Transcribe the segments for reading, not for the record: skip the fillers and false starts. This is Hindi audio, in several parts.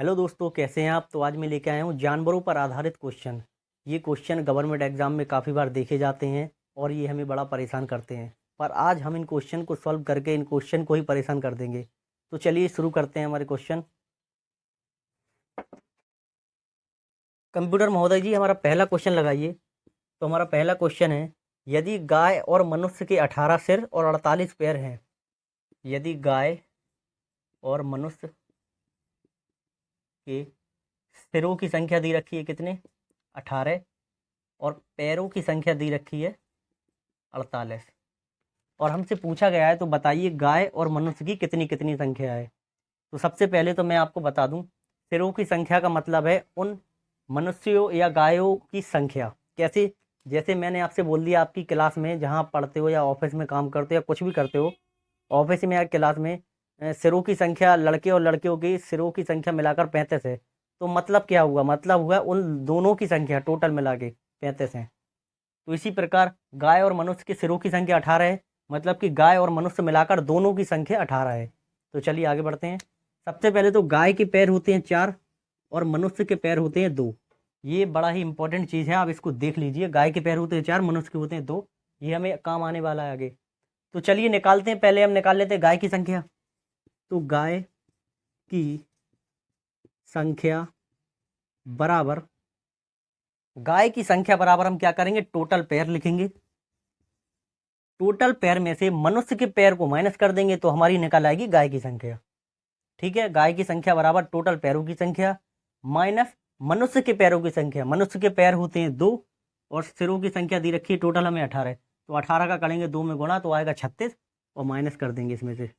हेलो दोस्तों, कैसे हैं आप। तो आज मैं लेके आया हूँ जानवरों पर आधारित क्वेश्चन। ये क्वेश्चन गवर्नमेंट एग्जाम में काफ़ी बार देखे जाते हैं और ये हमें बड़ा परेशान करते हैं। पर आज हम इन क्वेश्चन को सॉल्व करके इन क्वेश्चन को ही परेशान कर देंगे। तो चलिए शुरू करते हैं हमारे क्वेश्चन। कंप्यूटर महोदय जी, हमारा पहला क्वेश्चन लगाइए। तो हमारा पहला क्वेश्चन है, यदि गाय और मनुष्य के 18 सिर और 48 पैर हैं। यदि गाय और मनुष्य के सिरों की संख्या दी रखी है कितने, 18, और पैरों की संख्या दी रखी है 48, और हमसे पूछा गया है तो बताइए गाय और मनुष्य की कितनी कितनी संख्या है। तो सबसे पहले तो मैं आपको बता दूं, सिरों की संख्या का मतलब है उन मनुष्यों या गायों की संख्या। कैसे? जैसे मैंने आपसे बोल दिया, आपकी क्लास में जहाँ आप पढ़ते हो या ऑफिस में काम करते हो या कुछ भी करते हो, ऑफिस में या क्लास में सिरों की संख्या, लड़के और लड़कियों की सिरों की संख्या मिलाकर 35 है। तो मतलब क्या हुआ? मतलब हुआ उन दोनों की संख्या टोटल मिला के 35 है। तो इसी प्रकार गाय और मनुष्य की सिरों की संख्या 18 है, मतलब कि गाय और मनुष्य मिलाकर दोनों की संख्या 18 है। तो चलिए आगे बढ़ते हैं। सबसे पहले तो गाय के पैर होते हैं 4 और मनुष्य के पैर होते हैं 2। ये बड़ा ही इंपॉर्टेंट चीज़ है, आप इसको देख लीजिए। गाय के पैर होते हैं 4, मनुष्य के होते हैं 2। ये हमें काम आने वाला है आगे। तो चलिए निकालते हैं। पहले हम निकाल लेते हैं गाय की संख्या। तो गाय की संख्या बराबर, गाय की संख्या बराबर हम क्या करेंगे, टोटल पैर लिखेंगे। टोटल पैर में से मनुष्य के पैर को माइनस कर देंगे तो हमारी निकल आएगी गाय की संख्या। ठीक है, गाय की संख्या बराबर टोटल पैरों की संख्या माइनस मनुष्य के पैरों की संख्या। मनुष्य के पैर होते हैं 2 और सिरों की संख्या दी रखी है टोटल हमें 18। तो 18 का करेंगे 2 में गुणा तो आएगा 36, और माइनस कर देंगे इसमें से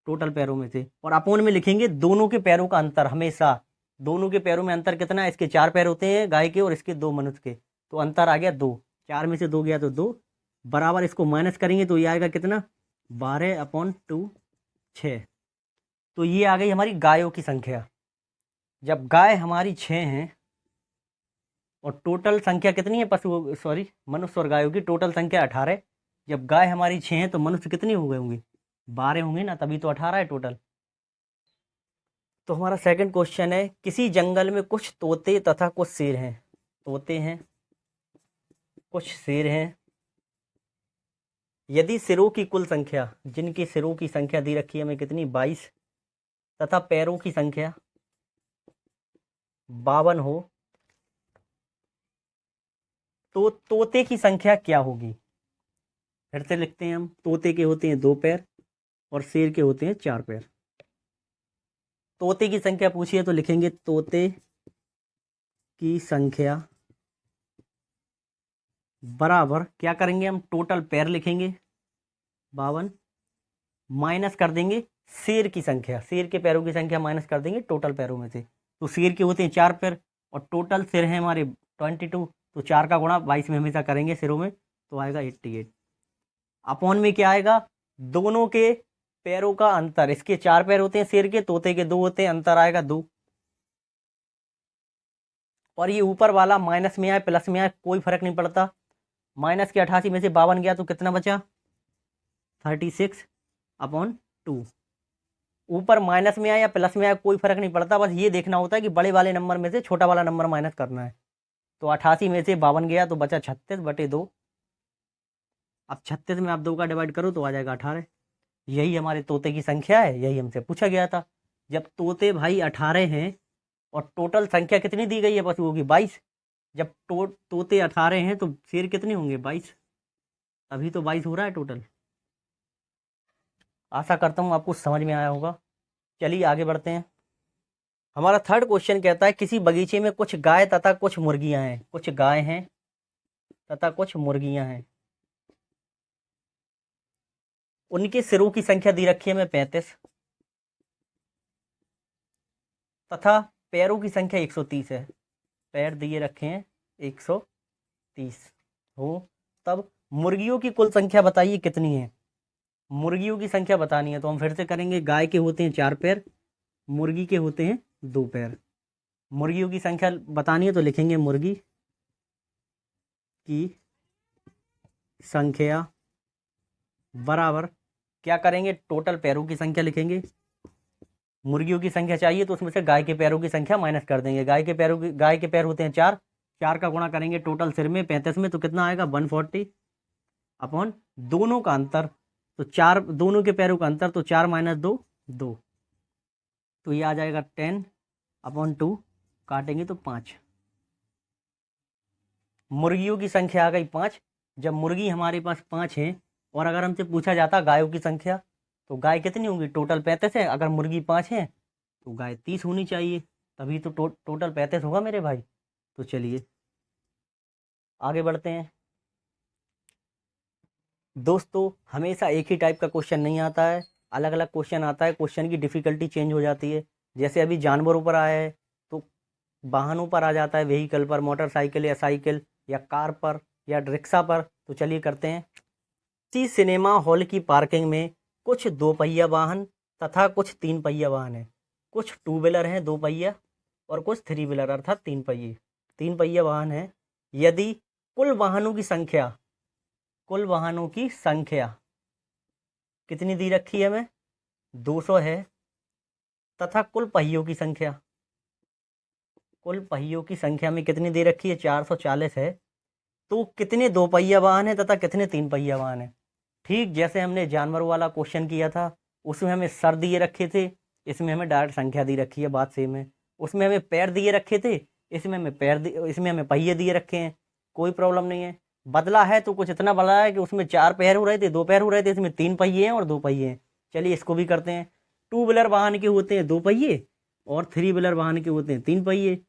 टोटल पैरों में से, और अपोन में लिखेंगे दोनों के पैरों का अंतर। हमेशा दोनों के पैरों में अंतर कितना है, इसके 4 पैर होते हैं गाय के और इसके 2 मनुष्य के, तो अंतर आ गया 2। 4 में से 2 गया तो 2, बराबर इसको माइनस करेंगे तो ये आएगा कितना, 12/2, 6। तो ये आ गई हमारी गायों की संख्या। जब गाय हमारी 6 हैं और टोटल संख्या कितनी है, पशु सॉरी मनुष्य और गायों की टोटल संख्या 18। जब गाय हमारी 6 हैं तो मनुष्य कितनी हो गए होंगे, 12 होंगे ना, तभी तो 18 है टोटल। तो हमारा सेकंड क्वेश्चन है, किसी जंगल में कुछ तोते तथा कुछ शेर हैं। तोते हैं, कुछ शेर हैं। यदि सिरों की कुल संख्या, जिनकी सिरों की संख्या दी रखी है हमें कितनी, 22, तथा पैरों की संख्या 52 हो, तो तोते की संख्या क्या होगी। फिर से लिखते हैं हम, तोते के होते हैं 2 पैर और शेर के होते हैं 4 पैर। तोते की संख्या पूछिए तो लिखेंगे तोते की संख्या बराबर, क्या करेंगे हम, टोटल पैर लिखेंगे 52, माइनस कर देंगे शेर की संख्या। शेर के पैरों की संख्या माइनस कर देंगे टोटल पैरों में से। तो शेर के होते हैं 4 पैर और टोटल शेर हैं हमारे 22, तो 4 का गुणा 22 में हमेशा करेंगे सिरों में, तो आएगा 88। अपॉन में क्या आएगा, दोनों के पैरों का अंतर। इसके 4 पैर होते हैं शेर के, तोते के 2 होते हैं, अंतर आएगा 2। और ये ऊपर वाला माइनस में आए प्लस में आए कोई फर्क नहीं पड़ता। माइनस के 88 में से 52 गया तो कितना बचा, 36/2। ऊपर माइनस में आए या प्लस में आए कोई फर्क नहीं पड़ता, बस ये देखना होता है कि बड़े वाले नंबर में से छोटा वाला नंबर माइनस करना है। तो 88 में से 52 गया तो बचा 36/2। अब 36 में आप 2 का डिवाइड करो तो आ जाएगा 18। यही हमारे तोते की संख्या है, यही हमसे पूछा गया था। जब तोते भाई 18 हैं और टोटल संख्या कितनी दी गई है पशुओं की, 22। जब तोते 18 हैं तो शेर कितने होंगे, 22, अभी तो 22 हो रहा है टोटल। आशा करता हूँ आपको समझ में आया होगा। चलिए आगे बढ़ते हैं। हमारा थर्ड क्वेश्चन कहता है, किसी बगीचे में कुछ गाय तथा कुछ मुर्गियां हैं। कुछ गाय हैं तथा कुछ मुर्गियां हैं। उनके सिरों की संख्या दी रखी है हमें 35, तथा पैरों की संख्या 130 है। पैर दिए रखे हैं 130 हो, तब मुर्गियों की कुल संख्या बताइए कितनी है। मुर्गियों की संख्या बतानी है तो हम फिर से करेंगे, गाय के होते हैं 4 पैर, मुर्गी के होते हैं 2 पैर। मुर्गियों की संख्या बतानी है तो लिखेंगे मुर्गी की संख्या बराबर, क्या करेंगे, टोटल पैरों की संख्या लिखेंगे मुर्गियों की संख्या चाहिए तो उसमें से गाय के पैरों की संख्या माइनस कर देंगे। गाय के पैर होते हैं 4, 4 का गुणा करेंगे टोटल सिर में 35 में, तो कितना आएगा 140 अपॉन दोनों का अंतर, तो 4 दोनों के पैरों का अंतर, तो 4 माइनस 2 2, तो ये आ जाएगा 10 अपॉन 2, काटेंगे तो 5। मुर्गियों की संख्या आ गई 5। जब मुर्गी हमारे पास 5 हैं और अगर हमसे पूछा जाता गायों की संख्या, तो गाय कितनी होंगी, टोटल 35 है, अगर मुर्गी 5 है तो गाय 30 होनी चाहिए, तभी तो टोटल 35 होगा मेरे भाई। तो चलिए आगे बढ़ते हैं। दोस्तों हमेशा एक ही टाइप का क्वेश्चन नहीं आता है, अलग अलग क्वेश्चन आता है, क्वेश्चन की डिफ़िकल्टी चेंज हो जाती है। जैसे अभी जानवरों पर आया है तो वाहनों पर आ जाता है, व्हीकल पर, मोटरसाइकिल या साइकिल या कार पर या रिक्शा पर। तो चलिए करते हैं। इसी सिनेमा हॉल की पार्किंग में कुछ 2 पहिया वाहन तथा कुछ 3 पहिया वाहन हैं। कुछ 2 व्हीलर हैं 2 पहिया और कुछ 3 व्हीलर अर्थात 3 पहिए, 3 पहिया वाहन हैं। यदि कुल वाहनों की संख्या कितनी दी रखी है हमें, 200 है, तथा कुल पहियों की संख्या में कितनी दे रखी है, 440 है, तो कितने 2 पहिया वाहन है तथा कितने 3 पहिया वाहन है। ठीक जैसे हमने जानवरों वाला क्वेश्चन किया था, उसमें हमें सर दिए रखे थे, इसमें हमें डायरेक्ट संख्या दी रखी है, बात सेम है। उसमें हमें पैर दिए रखे थे, इसमें हमें पहिए दिए रखे हैं, कोई प्रॉब्लम नहीं है। बदला है तो कुछ इतना बदला है कि उसमें 4 पैर हो रहे थे, 2 पैर हो रहे थे, इसमें 3 पहिए हैं और 2 पहिए हैं। चलिए इसको भी करते हैं। 2 व्हीलर वाहन के होते हैं 2 पहिए और 3 व्हीलर वाहन के होते हैं 3 पहिए।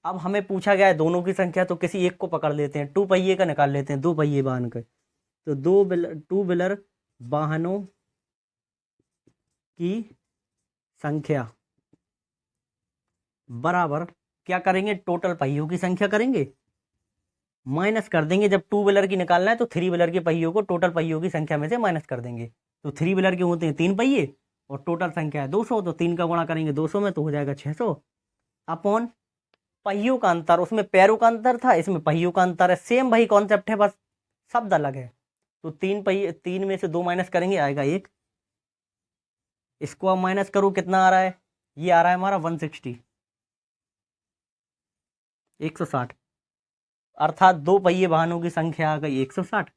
अब हमें पूछा गया है दोनों की संख्या, तो किसी एक को पकड़ लेते हैं, 2 पहिए का निकाल लेते हैं, 2 पहिए वाहन का। तो 2 व्हीलर वाहनों की संख्या बराबर क्या करेंगे, टोटल पहियों की संख्या करेंगे, माइनस कर देंगे। जब 2 व्हीलर की निकालना है तो 3 व्हीलर के पहियों को टोटल पहियों की संख्या में से माइनस कर देंगे। तो 3 व्हीलर के होते हैं 3 पहिए और टोटल संख्या है 200, तो 3 का गुणा करेंगे 200 में तो हो जाएगा 600 अपॉन पहियों का अंतर। उसमें पैरों का अंतर था, इसमें पहियों का अंतर है, सेम वही कॉन्सेप्ट है, बस शब्द अलग है। तो 3 पहिए, 3 में से 2 माइनस करेंगे आएगा 1। इसको अब माइनस करो, कितना आ रहा है, ये आ रहा है हमारा 160 160, अर्थात 2 पहिए वाहनों की संख्या आ गई 160।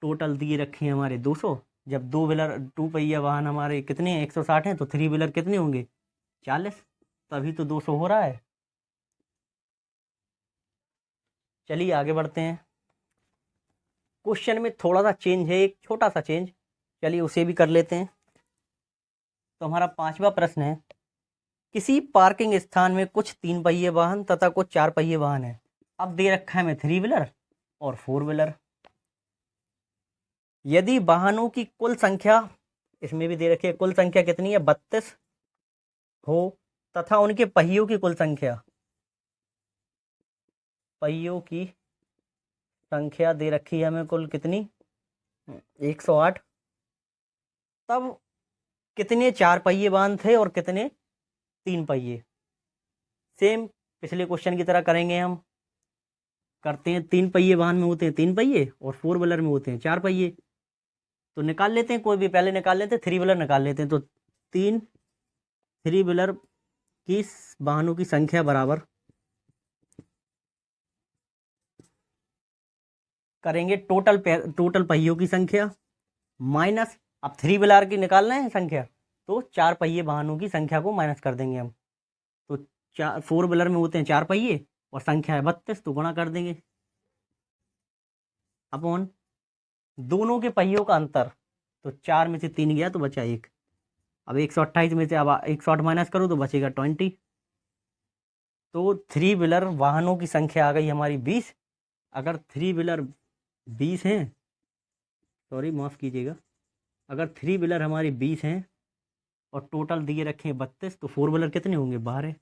टोटल दिए रखे हैं हमारे 200। जब 2 पहिया वाहन हमारे कितने हैं, 160 हैं, तो 3 व्हीलर कितने होंगे 40, तभी तो 200 हो रहा है। चलिए आगे बढ़ते हैं। क्वेश्चन में थोड़ा सा चेंज है, एक छोटा सा चेंज, चलिए उसे भी कर लेते हैं। तो हमारा 5वां प्रश्न है, किसी पार्किंग स्थान में कुछ 3 पहिए वाहन तथा कुछ 4 पहिए वाहन है। अब दे रखा है हमें 3 व्हीलर और 4 व्हीलर। यदि वाहनों की कुल संख्या, इसमें भी दे रखी है, कुल संख्या कितनी है 32 हो तथा उनके पहियों की कुल संख्या, पहियों की संख्या दे रखी है हमें कुल कितनी 108, तब कितने 4 पहिए वाहन थे और कितने 3 पहिए। सेम पिछले क्वेश्चन की तरह करेंगे हम, करते हैं। 3 पहिए वाहन में होते हैं 3 पहिए और 4 व्हीलर में होते हैं 4 पहिए, तो निकाल लेते हैं, कोई भी पहले निकाल लेते हैं, 3 व्हीलर निकाल लेते हैं। तो 3 व्हीलर की वाहनों की संख्या बराबर करेंगे टोटल पहियों की संख्या माइनस, अब 3 व्हीलर की निकालना है संख्या, तो 4 पहिए वाहनों की संख्या को माइनस कर देंगे हम। तो 4 व्हीलर में होते हैं 4 पहिए और संख्या है 32, तो गुणा कर देंगे अपॉन दोनों के पहियों का अंतर, तो 4 में से 3 गया तो बचा 1। अब 128 में से अब 108 माइनस करो तो बचेगा 20। तो 3 व्हीलर वाहनों की संख्या आ गई हमारी 20। अगर 3 व्हीलर 20 हैं, सॉरी माफ़ कीजिएगा, अगर 3 व्हीलर हमारी 20 हैं और टोटल दिए रखे हैं 32, तो 4 व्हीलर कितने होंगे 12।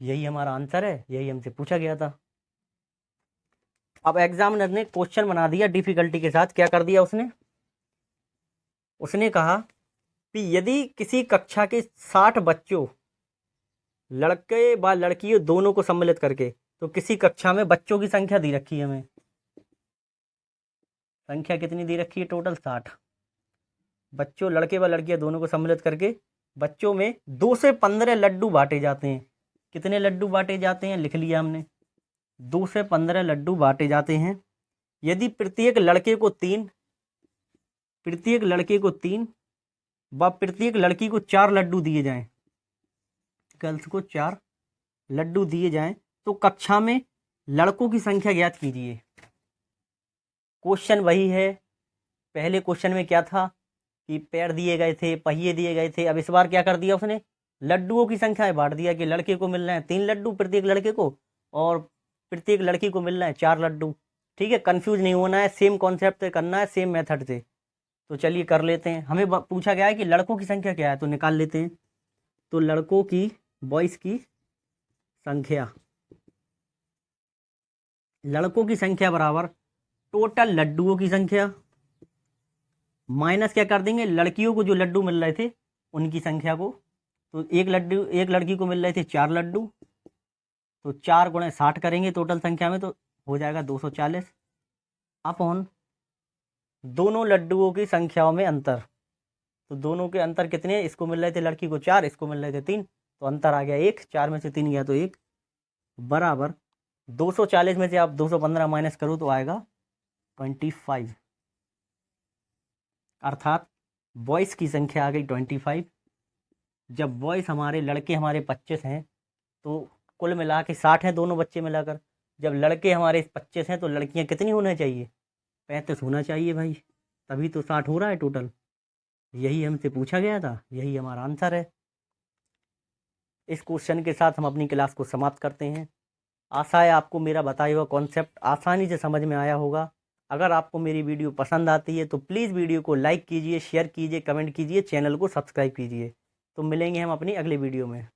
यही हमारा आंसर है, यही हमसे पूछा गया था। अब एग्जामिनर ने क्वेश्चन बना दिया डिफिकल्टी के साथ। क्या कर दिया उसने कहा कि यदि किसी कक्षा के 60 बच्चों, लड़के व लड़कियों दोनों को सम्मिलित करके, तो किसी कक्षा में बच्चों की संख्या दी रखी है हमें, संख्या कितनी दी रखी है टोटल 60, बच्चों, लड़के व लड़कियां दोनों को सम्मिलित करके बच्चों में 2 से 15 लड्डू बांटे जाते हैं। कितने लड्डू बांटे जाते हैं लिख लिया हमने, 2 से 15 लड्डू बांटे जाते हैं। यदि प्रत्येक लड़के को 3 व प्रत्येक लड़की को 4 लड्डू दिए जाएं, गर्ल्स को 4 लड्डू दिए जाएं, तो कक्षा में लड़कों की संख्या ज्ञात कीजिए। क्वेश्चन वही है, पहले क्वेश्चन में क्या था कि पैर दिए गए थे, पहिए दिए गए थे। अब इस बार क्या कर दिया उसने, लड्डुओं की संख्या बांट दिया कि लड़के को मिल रहे हैं 3 लड्डू प्रत्येक लड़के को, और प्रत्येक लड़की को मिल रहे हैं 4 लड्डू। ठीक है, कंफ्यूज नहीं होना है, सेम कॉन्सेप्ट से करना है, सेम मेथड से। तो चलिए कर लेते हैं। हमें पूछा गया है कि लड़कों की संख्या क्या है, तो निकाल लेते हैं। तो लड़कों की, बॉयज़ की संख्या, लड़कों की संख्या बराबर टोटल लड्डुओं की संख्या माइनस क्या कर देंगे, लड़कियों को जो लड्डू मिल रहे थे उनकी संख्या को। तो एक लड़की को मिल रहे थे 4 लड्डू, तो 4 गुणे 60 करेंगे टोटल संख्या में, तो हो जाएगा 240 अपॉन दोनों लड्डुओं की संख्याओं में अंतर। तो दोनों के अंतर कितने, इसको मिल रहे थे लड़की को 4, इसको मिल रहे थे 3, तो अंतर आ गया 1, 4 में से 3 गया तो 1, बराबर 240 में से आप 215 माइनस करो तो आएगा 25। अर्थात बॉयज़ की संख्या आ गई 25। जब बॉयज़ हमारे, लड़के हमारे 25 हैं, तो कुल मिला के 60 हैं दोनों बच्चे मिलाकर। जब लड़के हमारे 25 हैं तो लड़कियां कितनी होना चाहिए, 35 होना चाहिए भाई, तभी तो 60 हो रहा है टोटल। यही हमसे पूछा गया था, यही हमारा आंसर है। इस क्वेश्चन के साथ हम अपनी क्लास को समाप्त करते हैं। आशा है आपको मेरा बताया हुआ कॉन्सेप्ट आसानी से समझ में आया होगा। अगर आपको मेरी वीडियो पसंद आती है तो प्लीज़ वीडियो को लाइक कीजिए, शेयर कीजिए, कमेंट कीजिए, चैनल को सब्सक्राइब कीजिए। तो मिलेंगे हम अपनी अगली वीडियो में।